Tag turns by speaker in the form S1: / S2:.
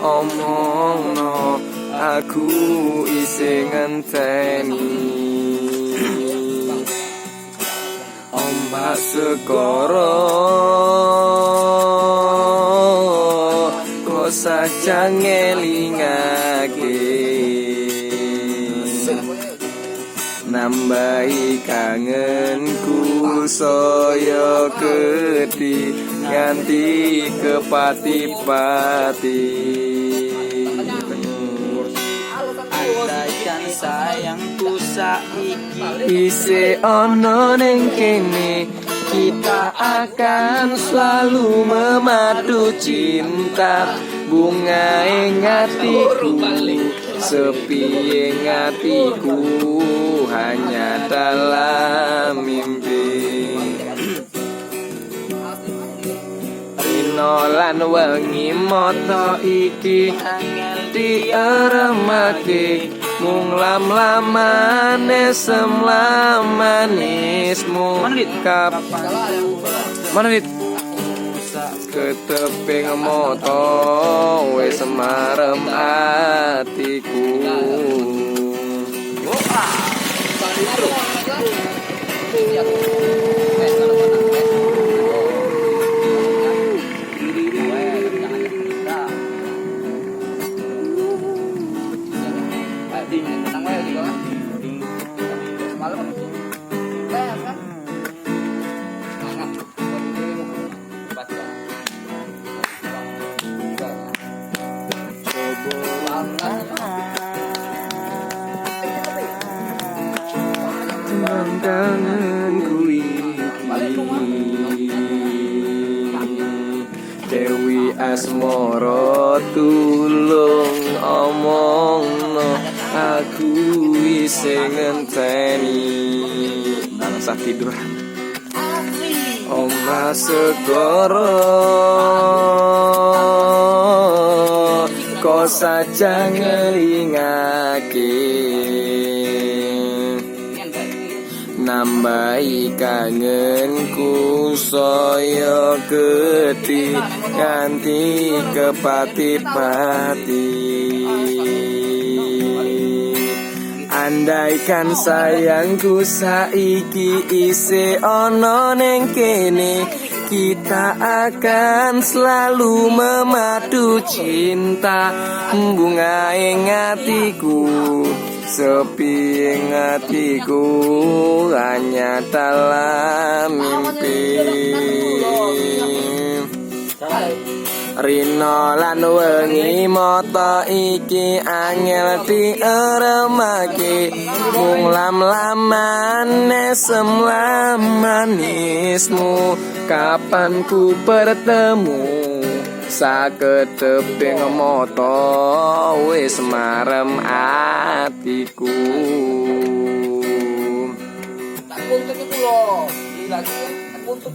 S1: omongno aku isih ngenteni ombak segara kok saja ngelingake nambahi kangenku saya gedhi nganti kepati-pati
S2: andaikan sayangku saiki
S1: isih ana ning kene kita akan selalu memadu cinta bunga ing atiku sepi ing atiku hanya dalam mimpi Rino lan wengi mata iki diaremake mung lam-lamane semlamanismu mana dit keteping mata wis marem atiku kangenku iki Dewi Asmara tulung omongno aku isih ngenteni bangsa tidur Oma segara kok saja ngelingake nambahi kangenku saya gedhi nganti kepati-pati andaikan sayangku saiki isih ana ning kene kita akan selalu memadu cinta bunga ing atiku sepi ing atiku hanya dalam mimpi Rino lan wengi mata iki angel diaremake mung lam-lamane semlamanismu kapan ku bertemu saketeping mata wis marem atiku
S2: tak untuk itu lho lagi tak untuk